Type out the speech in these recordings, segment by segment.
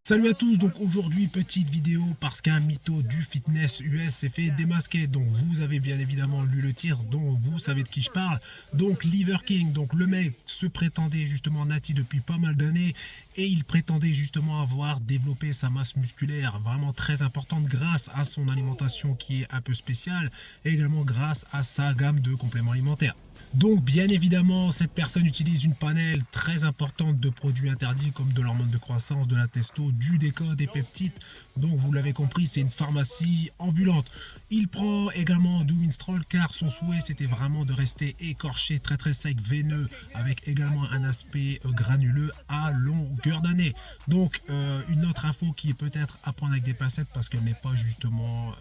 Salut à tous, donc aujourd'hui petite vidéo parce qu'un mytho du fitness US s'est fait démasquer. Donc vous avez bien évidemment lu le titre, donc vous savez de qui je parle. Donc Liver King, donc le mec se prétendait justement nati depuis pas mal d'années et il prétendait justement avoir développé sa masse musculaire vraiment très importante grâce à son alimentation qui est un peu spéciale et également grâce à sa gamme de compléments alimentaires. Donc bien évidemment, cette personne utilise une panelle très importante de produits interdits comme de l'hormone de croissance, de la testo, du décode, des peptides. Donc vous l'avez compris, c'est une pharmacie ambulante. Il prend également du Winstrol car son souhait c'était vraiment de rester écorché, très très sec, veineux, avec également un aspect granuleux à longueur d'année. Donc une autre info qui est peut-être à prendre avec des pincettes parce qu'elle n'est pas justement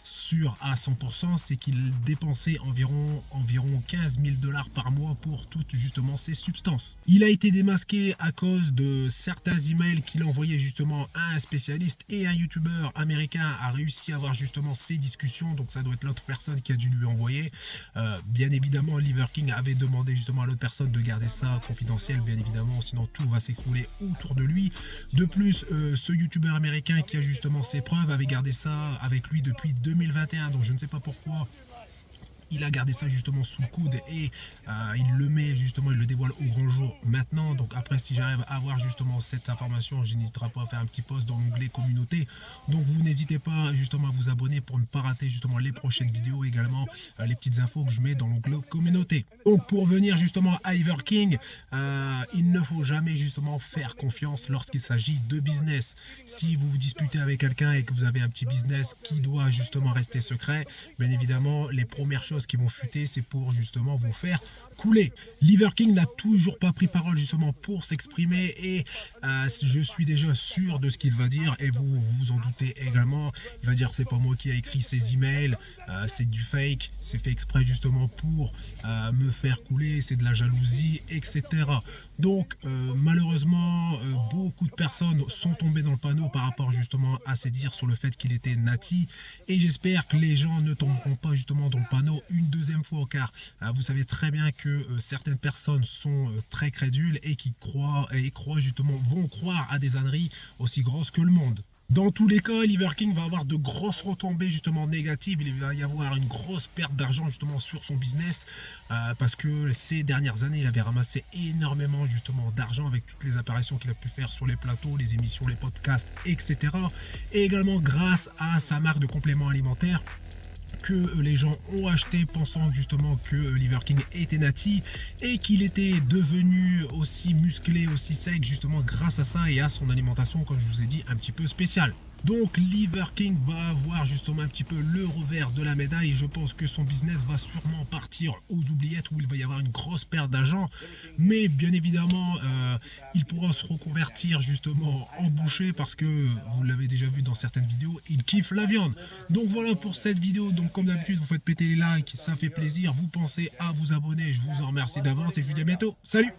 sûr à 100%, c'est qu'il dépensait environ 15 000 $ par mois pour toutes justement ces substances. Il a été démasqué à cause de certains emails qu'il envoyait justement à un spécialiste et un youtubeur américain a réussi à avoir justement ces discussions, donc ça doit être l'autre personne qui a dû lui envoyer. Bien évidemment, Liver King avait demandé justement à l'autre personne de garder ça confidentiel, bien évidemment, sinon tout va s'écrouler autour de lui. De plus, ce youtubeur américain qui a justement ses preuves avait gardé ça avec lui depuis 2021, donc je ne sais pas pourquoi il a gardé ça justement sous le coude et il le met justement, il le dévoile au grand jour maintenant. Donc après, si j'arrive à avoir justement cette information, je n'hésiterai pas à faire un petit post dans l'onglet communauté. Donc vous n'hésitez pas justement à vous abonner pour ne pas rater justement les prochaines vidéos, également les petites infos que je mets dans l'onglet communauté. Donc pour venir justement à Liver King, il ne faut jamais justement faire confiance lorsqu'il s'agit de business. Si vous vous disputez avec quelqu'un et que vous avez un petit business qui doit justement rester secret, bien évidemment les premières choses qui vont fuiter, c'est pour justement vous faire couler. Liver King n'a toujours pas pris parole justement pour s'exprimer et je suis déjà sûr de ce qu'il va dire et vous vous en doutez également. Il va dire c'est pas moi qui a écrit ces emails, c'est du fake, c'est fait exprès justement pour me faire couler, c'est de la jalousie, etc. Donc malheureusement beaucoup de personnes sont tombées dans le panneau par rapport justement à ces dires sur le fait qu'il était nati et j'espère que les gens ne tomberont pas justement dans le panneau une deuxième fois car vous savez très bien que certaines personnes sont très crédules et qui croient justement, vont croire à des âneries aussi grosses que le monde. Dans tous les cas, Liver King va avoir de grosses retombées justement négatives. Il va y avoir une grosse perte d'argent justement sur son business parce que ces dernières années, il avait ramassé énormément justement d'argent avec toutes les apparitions qu'il a pu faire sur les plateaux, les émissions, les podcasts, etc. Et également grâce à sa marque de compléments alimentaires que les gens ont acheté pensant justement que Liver King était nati et qu'il était devenu aussi musclé, aussi sec justement grâce à ça et à son alimentation, comme je vous ai dit, un petit peu spéciale. Donc Liver King va avoir justement un petit peu le revers de la médaille et je pense que son business va sûrement partir aux oubliettes où il va y avoir une grosse perte d'argent. Mais bien évidemment, il pourra se reconvertir justement en boucher parce que vous l'avez déjà vu dans certaines vidéos, il kiffe la viande. Donc voilà pour cette vidéo. Donc comme d'habitude, vous faites péter les likes, ça fait plaisir. Vous pensez à vous abonner, je vous en remercie d'avance et je vous dis à bientôt. Salut!